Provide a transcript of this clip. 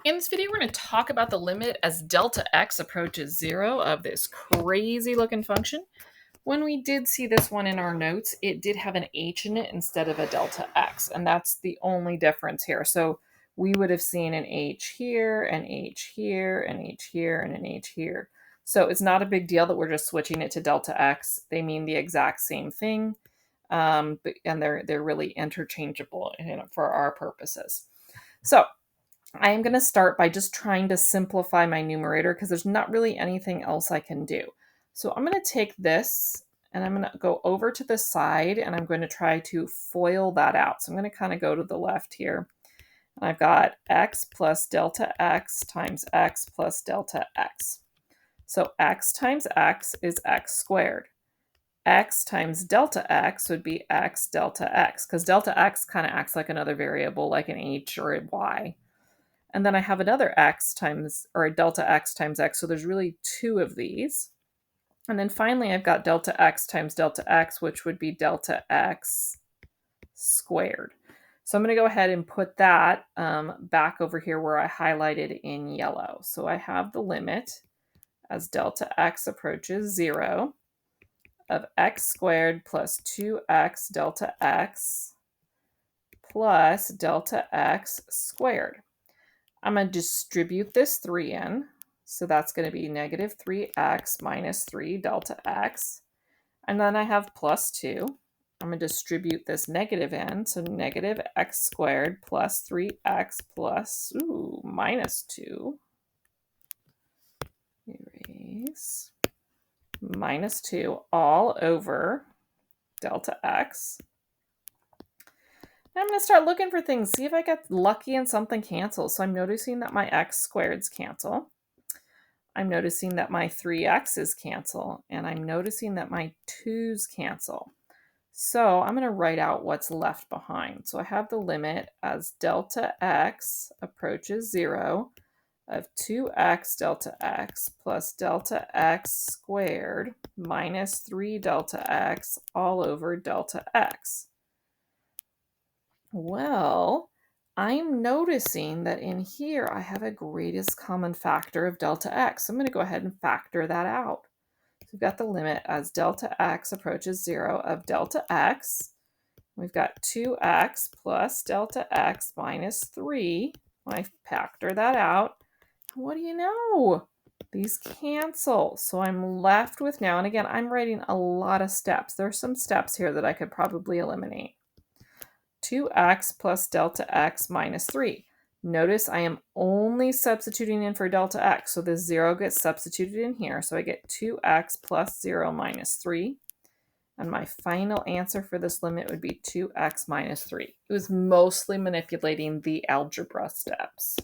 In this video, we're going to talk about the limit as delta x approaches 0 of this crazy looking function. When we did see this one in our notes, it did have an h in it instead of a delta x, and that's the only difference here. So we would have seen an h here, an h here, an h here, and an h here. So it's not a big deal that we're just switching it to delta x. They mean the exact same thing, and they're really interchangeable for our purposes. So I am going to start by just trying to simplify my numerator because there's not really anything else I can do. So I'm going to take this and I'm going to go over to the side and I'm going to try to FOIL that out. So I'm going to kind of go to the left here. And I've got x plus delta x times x plus delta x. So x times x is x squared. X times delta x would be x delta x because delta x kind of acts like another variable like an h or a y. And then I have another x times, or a delta x times x, so there's really two of these. And then finally I've got delta x times delta x, which would be delta x squared. So I'm going to go ahead and put that back over here where I highlighted in yellow. So I have the limit as delta x approaches 0 of x squared plus 2x delta x plus delta x squared. I'm going to distribute this 3 in. So that's going to be negative 3x minus 3 delta x. And then I have plus 2. I'm going to distribute this negative in. So negative x squared plus 3x plus minus 2. Erase. Minus 2 all over delta x. I'm going to start looking for things, see if I get lucky and something cancels. So I'm noticing that my x squareds cancel. I'm noticing that my 3x's cancel, and I'm noticing that my 2's cancel. So I'm going to write out what's left behind. So I have the limit as delta x approaches 0 of 2x delta x plus delta x squared minus 3 delta x all over delta x. Well, I'm noticing that in here I have a greatest common factor of delta x. So I'm going to go ahead and factor that out. So we've got the limit as delta x approaches 0 of delta x. We've got 2x plus delta x minus 3. I factor that out. What do you know? These cancel. So I'm left with now, and again, I'm writing a lot of steps. There are some steps here that I could probably eliminate. 2x plus delta x minus 3. Notice I am only substituting in for delta x, so this 0 gets substituted in here. So I get 2x plus 0 minus 3. And my final answer for this limit would be 2x minus 3. It was mostly manipulating the algebra steps.